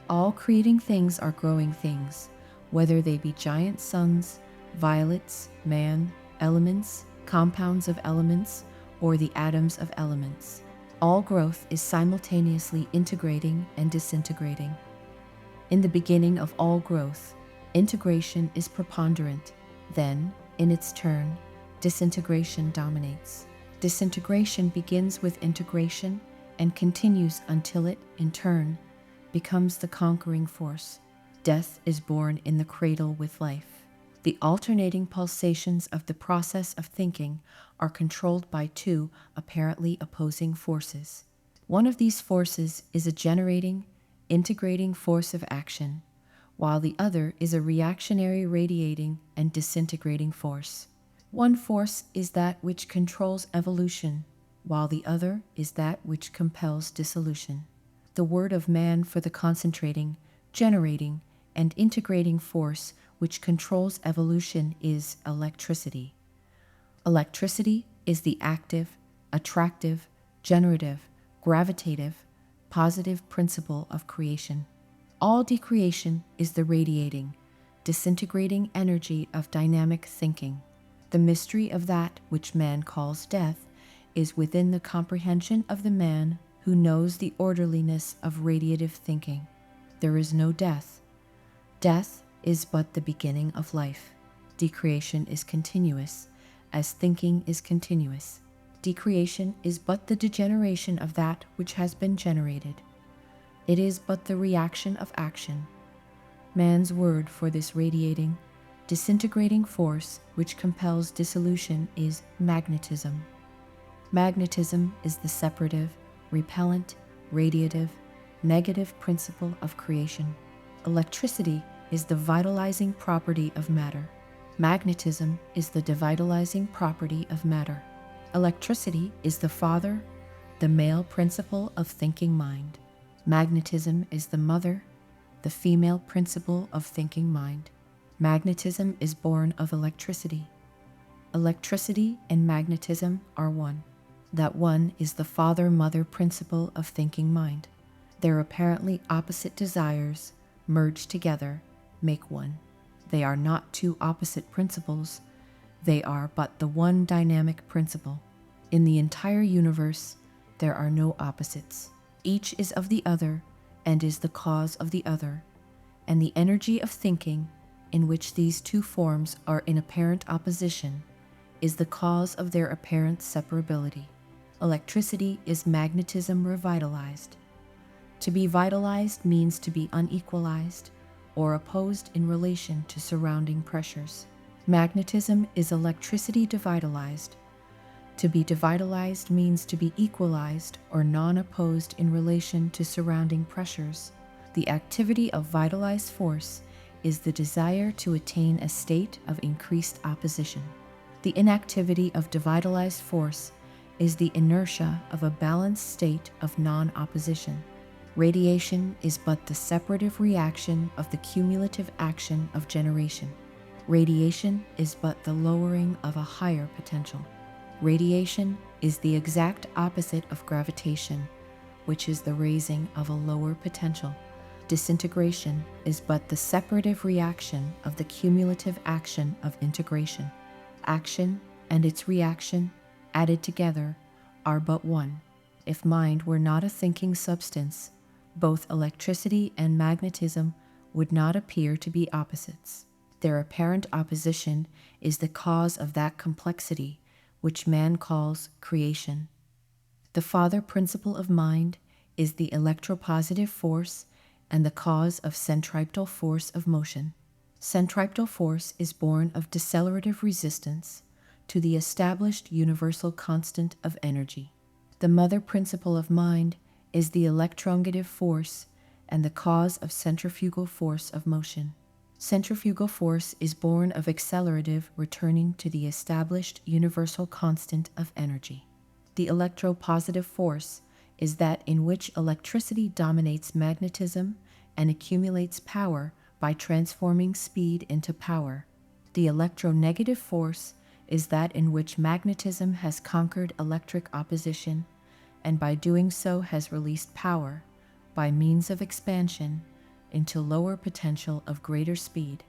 All creating things are growing things, whether they be giant suns, violets, man, elements, compounds of elements, or the atoms of elements. All growth is simultaneously integrating and disintegrating. In the beginning of all growth, integration is preponderant. Then, in its turn, disintegration dominates. Disintegration begins with integration and continues until it, in turn, becomes the conquering force. Death is born in the cradle with life. The alternating pulsations of the process of thinking are controlled by two apparently opposing forces. One of these forces is a generating, integrating force of action, while the other is a reactionary radiating and disintegrating force. One force is that which controls evolution, while the other is that which compels dissolution. The word of man for the concentrating, generating, and integrating force which controls evolution is electricity. Electricity is the active, attractive, generative, gravitative, positive principle of creation. All decreation is the radiating, disintegrating energy of dynamic thinking. The mystery of that which man calls death is within the comprehension of the man who knows the orderliness of radiative thinking. There is no death. Death is but the beginning of life. Decreation is continuous, as thinking is continuous. Decreation is but the degeneration of that which has been generated. It is but the reaction of action. Man's word for this radiating, disintegrating force which compels dissolution is magnetism. Magnetism is the separative, repellent, radiative, negative principle of creation. Electricity is the vitalizing property of matter. Magnetism is the devitalizing property of matter. Electricity is the father, the male principle of thinking mind. Magnetism is the mother, the female principle of thinking mind. Magnetism is born of electricity. Electricity and magnetism are one. That one is the father-mother principle of thinking mind. Their apparently opposite desires merge together make one. They are not two opposite principles. They are but the one dynamic principle. In the entire universe, there are no opposites. Each is of the other and is the cause of the other. And the energy of thinking, in which these two forms are in apparent opposition, is the cause of their apparent separability. Electricity is magnetism revitalized. To be vitalized means to be unequalized or opposed in relation to surrounding pressures. Magnetism is electricity devitalized. To be devitalized means to be equalized or non-opposed in relation to surrounding pressures. The activity of vitalized force is the desire to attain a state of increased opposition. The inactivity of devitalized force is the inertia of a balanced state of non-opposition. Radiation is but the separative reaction of the cumulative action of generation. Radiation is but the lowering of a higher potential. Radiation is the exact opposite of gravitation, which is the raising of a lower potential. Disintegration is but the separative reaction of the cumulative action of integration. Action and its reaction, added together, are but one. If mind were not a thinking substance, both electricity and magnetism would not appear to be opposites. Their apparent opposition is the cause of that complexity which man calls creation. The father principle of mind is the electropositive force and the cause of centripetal force of motion. Centripetal force is born of decelerative resistance to the established universal constant of energy. The mother principle of mind is the electronegative force and the cause of centrifugal force of motion. Centrifugal force is born of accelerative returning to the established universal constant of energy. The electropositive force is that in which electricity dominates magnetism and accumulates power by transforming speed into power. The electronegative force is that in which magnetism has conquered electric opposition and by doing so has released power by means of expansion into lower potential of greater speed.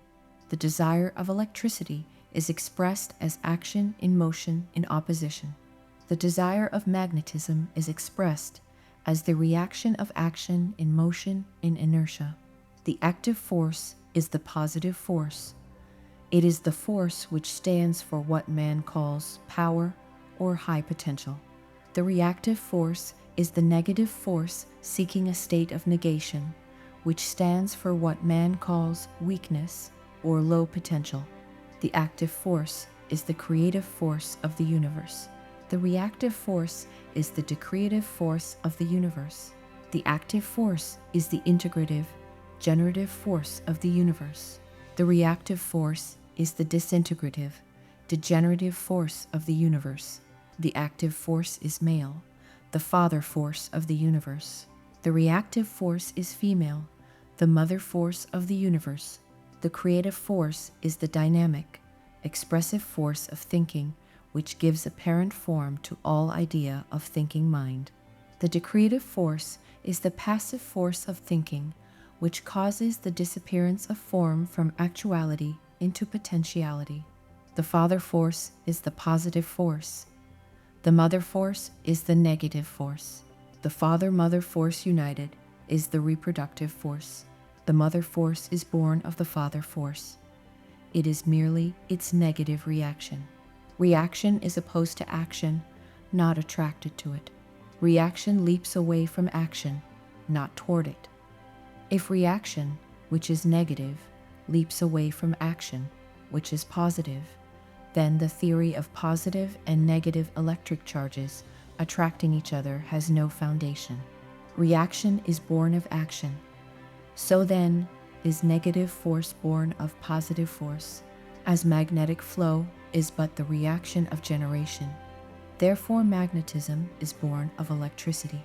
The desire of electricity is expressed as action in motion in opposition. The desire of magnetism is expressed as the reaction of action in motion in inertia. The active force is the positive force. It is the force which stands for what man calls power or high potential. The reactive force is the negative force seeking a state of negation, which stands for what man calls weakness or low potential. The active force is the creative force of the universe. The reactive force is the decreative force of the universe. The active force is the integrative, generative force of the universe. The reactive force is the disintegrative, degenerative force of the universe. The active force is male, the father force of the universe. The reactive force is female, the mother force of the universe. The creative force is the dynamic, expressive force of thinking, which gives apparent form to all idea of thinking mind. The decreative force is the passive force of thinking, which causes the disappearance of form from actuality into potentiality. The father force is the positive force. The mother force is the negative force. The father-mother force united is the reproductive force. The mother force is born of the father force. It is merely its negative reaction. Reaction is opposed to action, not attracted to it. Reaction leaps away from action, not toward it. If reaction, which is negative, leaps away from action, which is positive, then the theory of positive and negative electric charges attracting each other has no foundation. Reaction is born of action. So then is negative force born of positive force, as magnetic flow is but the reaction of generation. Therefore magnetism is born of electricity.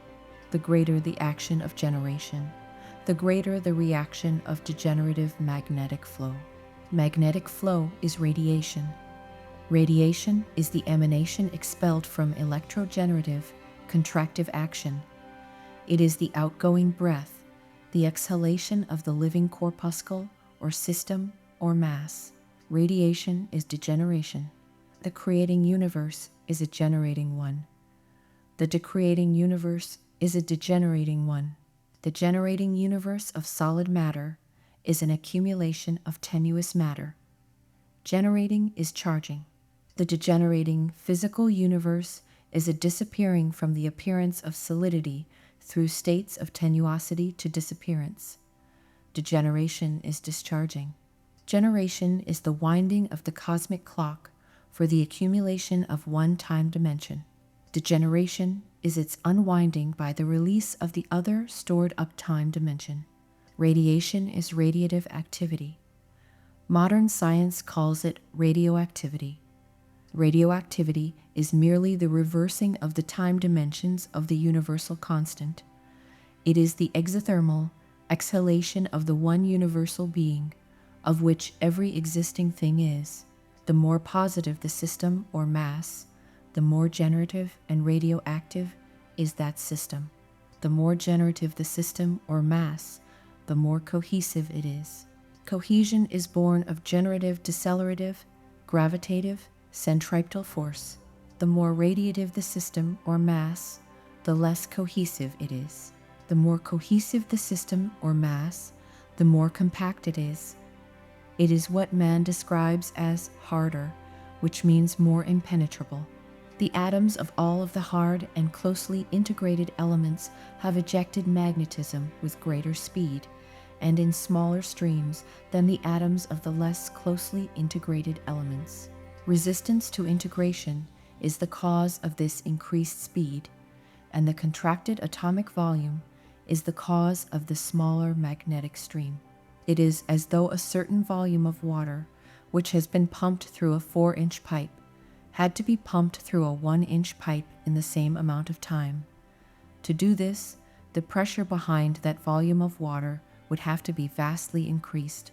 The greater the action of generation, the greater the reaction of degenerative magnetic flow. Magnetic flow is radiation. Radiation is the emanation expelled from electrogenerative, contractive action. It is the outgoing breath, the exhalation of the living corpuscle or system or mass. Radiation is degeneration. The creating universe is a generating one. The decreating universe is a degenerating one. The generating universe of solid matter is an accumulation of tenuous matter. Generating is charging. The degenerating physical universe is a disappearing from the appearance of solidity through states of tenuosity to disappearance. Degeneration is discharging. Generation is the winding of the cosmic clock for the accumulation of one time dimension. Degeneration is its unwinding by the release of the other stored up time dimension. Radiation is radiative activity. Modern science calls it radioactivity. Radioactivity is merely the reversing of the time dimensions of the universal constant. It is the exothermal exhalation of the one universal being, of which every existing thing is. The more positive the system or mass, the more generative and radioactive is that system. The more generative the system or mass, the more cohesive it is. Cohesion is born of generative decelerative, gravitative, centripetal force. The more radiative the system or mass, the less cohesive it is. The more cohesive the system or mass, the more compact it is. It is what man describes as harder, which means more impenetrable. The atoms of all of the hard and closely integrated elements have ejected magnetism with greater speed and in smaller streams than the atoms of the less closely integrated elements. Resistance to integration is the cause of this increased speed, and the contracted atomic volume is the cause of the smaller magnetic stream. It is as though a certain volume of water, which has been pumped through a 4-inch pipe, had to be pumped through a 1-inch pipe in the same amount of time. To do this, the pressure behind that volume of water would have to be vastly increased,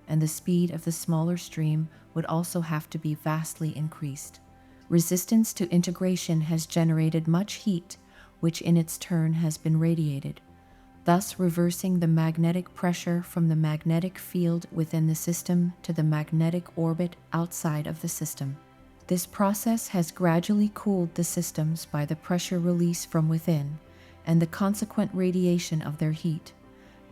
and the speed of the smaller stream would also have to be vastly increased. Resistance to integration has generated much heat, which in its turn has been radiated, thus reversing the magnetic pressure from the magnetic field within the system to the magnetic orbit outside of the system. This process has gradually cooled the systems by the pressure release from within and the consequent radiation of their heat,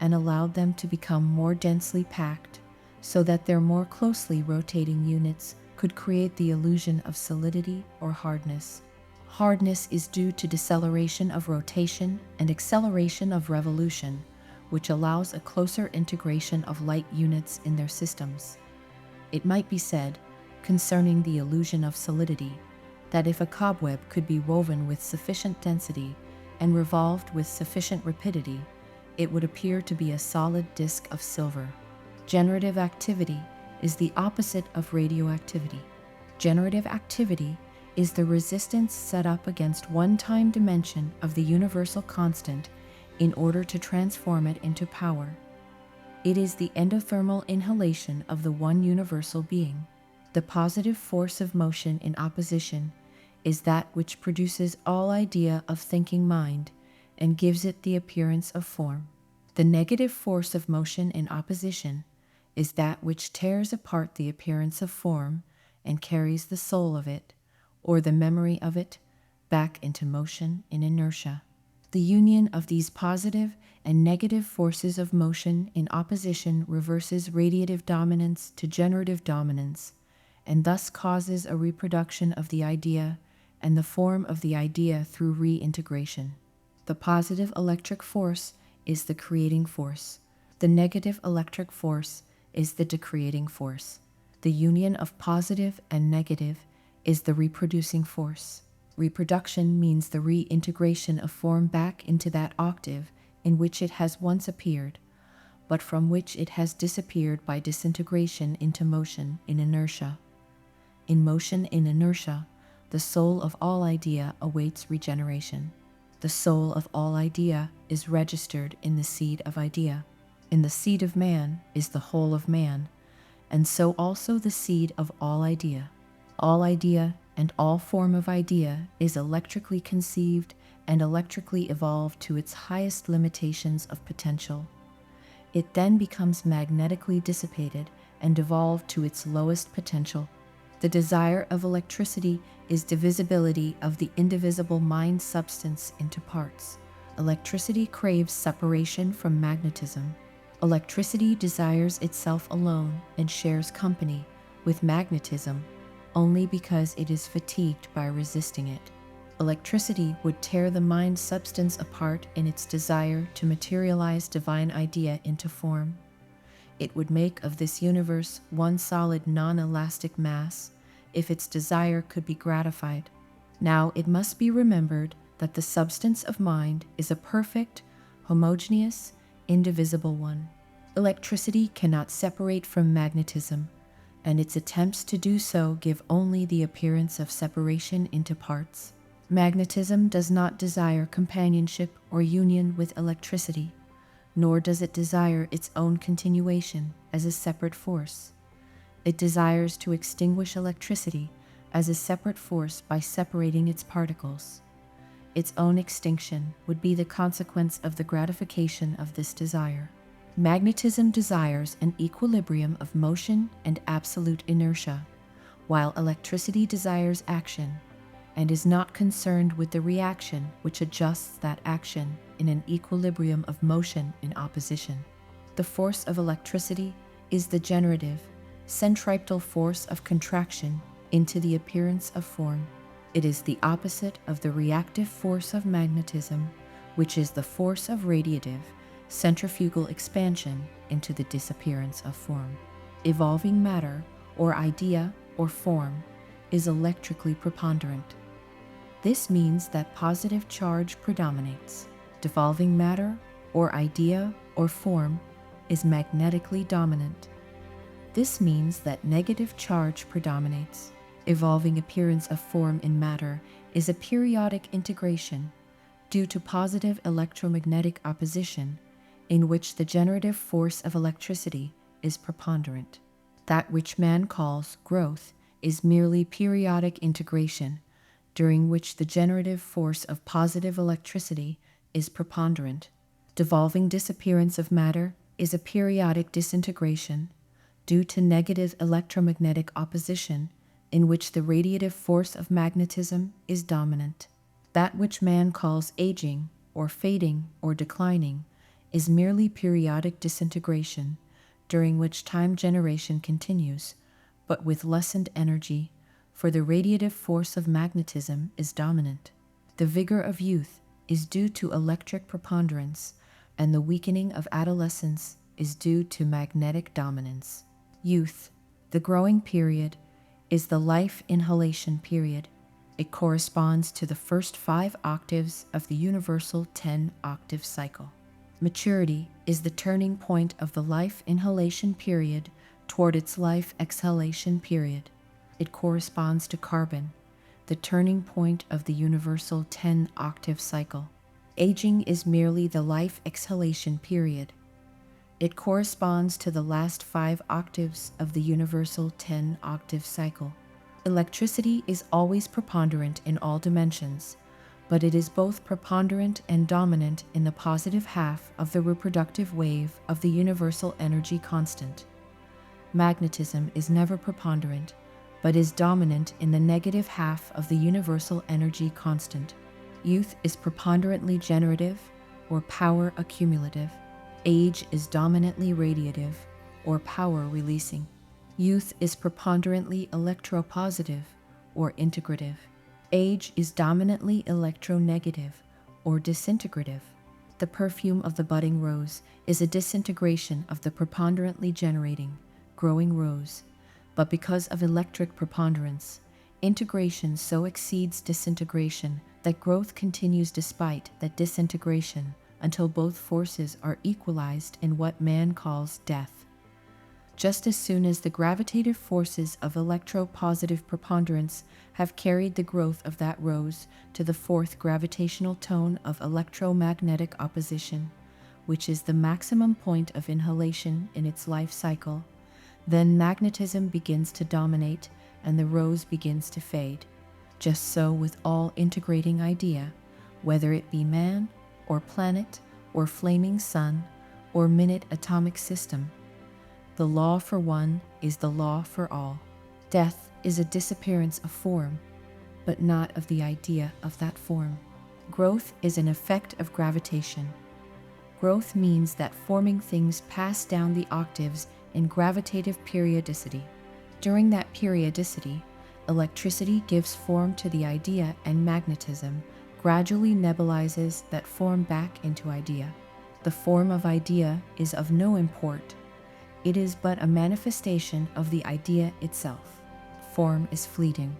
and allowed them to become more densely packed so that their more closely rotating units could create the illusion of solidity or hardness. Hardness is due to deceleration of rotation and acceleration of revolution, which allows a closer integration of light units in their systems. It might be said, concerning the illusion of solidity, that if a cobweb could be woven with sufficient density and revolved with sufficient rapidity, it would appear to be a solid disk of silver. Generative activity is the opposite of radioactivity. Generative activity is the resistance set up against one time dimension of the universal constant in order to transform it into power. It is the endothermal inhalation of the one universal being. The positive force of motion in opposition is that which produces all idea of thinking mind and gives it the appearance of form. The negative force of motion in opposition is that which tears apart the appearance of form and carries the soul of it, or the memory of it, back into motion in inertia. The union of these positive and negative forces of motion in opposition reverses radiative dominance to generative dominance, and thus causes a reproduction of the idea and the form of the idea through reintegration. The positive electric force is the creating force. The negative electric force is the decreating force. The union of positive and negative is the reproducing force. Reproduction means the reintegration of form back into that octave in which it has once appeared, but from which it has disappeared by disintegration into motion in inertia. In motion in inertia, the soul of all idea awaits regeneration. The soul of all idea is registered in the seed of idea. In the seed of man is the whole of man, and so also the seed of all idea. All idea and all form of idea is electrically conceived and electrically evolved to its highest limitations of potential. It then becomes magnetically dissipated and devolved to its lowest potential. The desire of electricity is divisibility of the indivisible mind substance into parts. Electricity craves separation from magnetism. Electricity desires itself alone and shares company with magnetism only because it is fatigued by resisting it. Electricity would tear the mind substance apart in its desire to materialize divine idea into form. It would make of this universe one solid non-elastic mass if its desire could be gratified. Now it must be remembered that the substance of mind is a perfect, homogeneous, indivisible one. Electricity cannot separate from magnetism, and its attempts to do so give only the appearance of separation into parts. Magnetism does not desire companionship or union with electricity, nor does it desire its own continuation as a separate force. It desires to extinguish electricity as a separate force by separating its particles. Its own extinction would be the consequence of the gratification of this desire. Magnetism desires an equilibrium of motion and absolute inertia, while electricity desires action and is not concerned with the reaction which adjusts that action in an equilibrium of motion in opposition. The force of electricity is the generative, centripetal force of contraction into the appearance of form. It is the opposite of the reactive force of magnetism, which is the force of radiative, centrifugal expansion into the disappearance of form. Evolving matter, or idea, or form, is electrically preponderant. This means that positive charge predominates. Devolving matter, or idea, or form, is magnetically dominant. This means that negative charge predominates. Evolving appearance of form in matter is a periodic integration due to positive electromagnetic opposition in which the generative force of electricity is preponderant. That which man calls growth is merely periodic integration, during which the generative force of positive electricity is preponderant. Devolving disappearance of matter is a periodic disintegration due to negative electromagnetic opposition in which the radiative force of magnetism is dominant. That which man calls aging, or fading, or declining, is merely periodic disintegration, during which time generation continues, but with lessened energy, for the radiative force of magnetism is dominant. The vigor of youth is due to electric preponderance, and the weakening of adolescence is due to magnetic dominance. Youth, the growing period, is the life inhalation period. It corresponds to the first 5 octaves of the universal 10-octave cycle. Maturity is the turning point of the life inhalation period toward its life exhalation period. It corresponds to carbon, the turning point of the universal 10-octave cycle. Aging is merely the life exhalation period. It corresponds to the last 5 octaves of the universal 10-octave cycle. Electricity is always preponderant in all dimensions, but it is both preponderant and dominant in the positive half of the reproductive wave of the universal energy constant. Magnetism is never preponderant, but is dominant in the negative half of the universal energy constant. Youth is preponderantly generative, or power accumulative. Age is dominantly radiative, or power releasing. Youth is preponderantly electropositive, or integrative. Age is dominantly electronegative, or disintegrative. The perfume of the budding rose is a disintegration of the preponderantly generating, growing rose, but because of electric preponderance, integration so exceeds disintegration that growth continues despite that disintegration until both forces are equalized in what man calls death. Just as soon as the gravitative forces of electropositive preponderance have carried the growth of that rose to the 4th gravitational tone of electromagnetic opposition, which is the maximum point of inhalation in its life cycle, then magnetism begins to dominate and the rose begins to fade. Just so with all integrating idea, whether it be man, or planet, or flaming sun, or minute atomic system. The law for one is the law for all. Death is a disappearance of form, but not of the idea of that form. Growth is an effect of gravitation. Growth means that forming things pass down the octaves in gravitative periodicity. During that periodicity, electricity gives form to the idea, and magnetism gradually nebulizes that form back into idea. The form of idea is of no import. It is but a manifestation of the idea itself. Form is fleeting.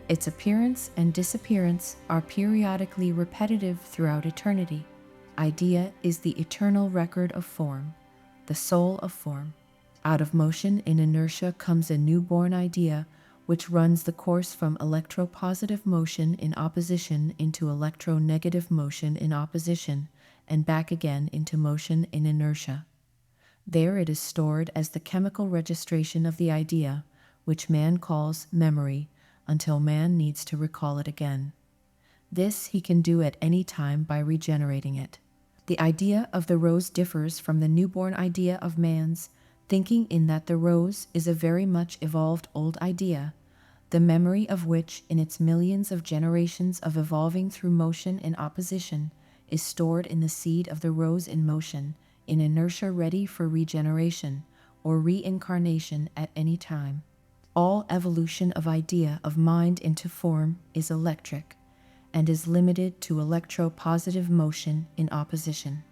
Its appearance and disappearance are periodically repetitive throughout eternity. Idea is the eternal record of form, the soul of form. Out of motion in inertia comes a newborn idea, which runs the course from electropositive motion in opposition into electronegative motion in opposition, and back again into motion in inertia. There it is stored as the chemical registration of the idea, which man calls memory, until man needs to recall it again. This he can do at any time by regenerating it. The idea of the rose differs from the newborn idea of man's thinking in that the rose is a very much evolved old idea, the memory of which, in its millions of generations of evolving through motion in opposition, is stored in the seed of the rose in motion, in inertia ready for regeneration or reincarnation at any time. All evolution of idea of mind into form is electric, and is limited to electropositive motion in opposition.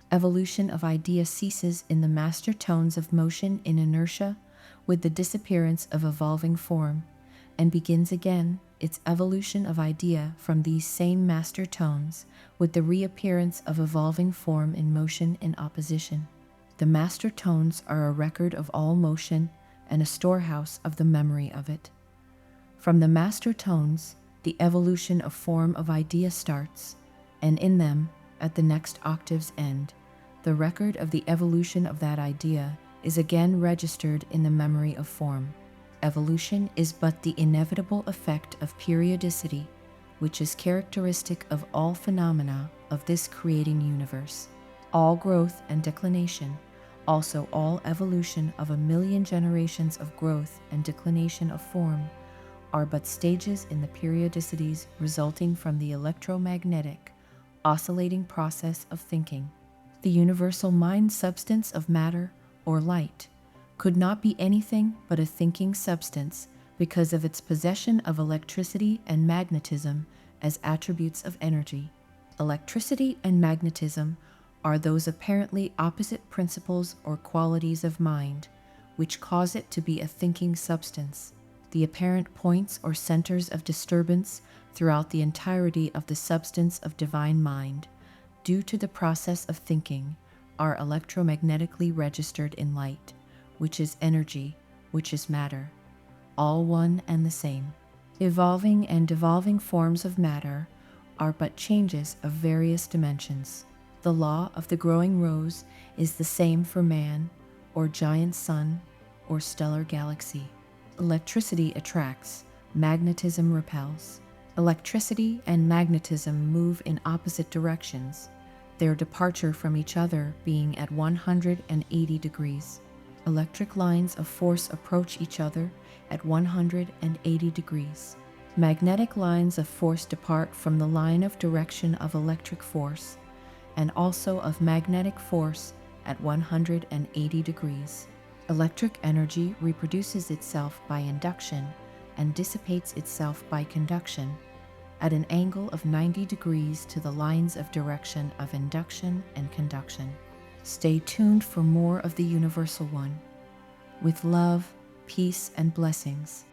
Evolution of idea ceases in the master tones of motion in inertia with the disappearance of evolving form, and begins again its evolution of idea from these same master tones with the reappearance of evolving form in motion in opposition. The master tones are a record of all motion and a storehouse of the memory of it. From the master tones, the evolution of form of idea starts, and in them, at the next octave's end, the record of the evolution of that idea is again registered in the memory of form. Evolution is but the inevitable effect of periodicity, which is characteristic of all phenomena of this creating universe. All growth and declination, also all evolution of 1,000,000 generations of growth and declination of form, are but stages in the periodicities resulting from the electromagnetic, oscillating process of thinking. The universal mind substance of matter, or light, could not be anything but a thinking substance because of its possession of electricity and magnetism as attributes of energy. Electricity and magnetism are those apparently opposite principles or qualities of mind, which cause it to be a thinking substance. The apparent points or centers of disturbance throughout the entirety of the substance of divine mind, due to the process of thinking, are electromagnetically registered in light, which is energy, which is matter, all one and the same. Evolving and devolving forms of matter are but changes of various dimensions. The law of the growing rose is the same for man, or giant sun, or stellar galaxy. Electricity attracts, magnetism repels. Electricity and magnetism move in opposite directions, their departure from each other being at 180 degrees. Electric lines of force approach each other at 180 degrees. Magnetic lines of force depart from the line of direction of electric force, and also of magnetic force at 180 degrees. Electric energy reproduces itself by induction and dissipates itself by conduction at an angle of 90 degrees to the lines of direction of induction and conduction. Stay tuned for more of the Universal One. With love, peace, and blessings.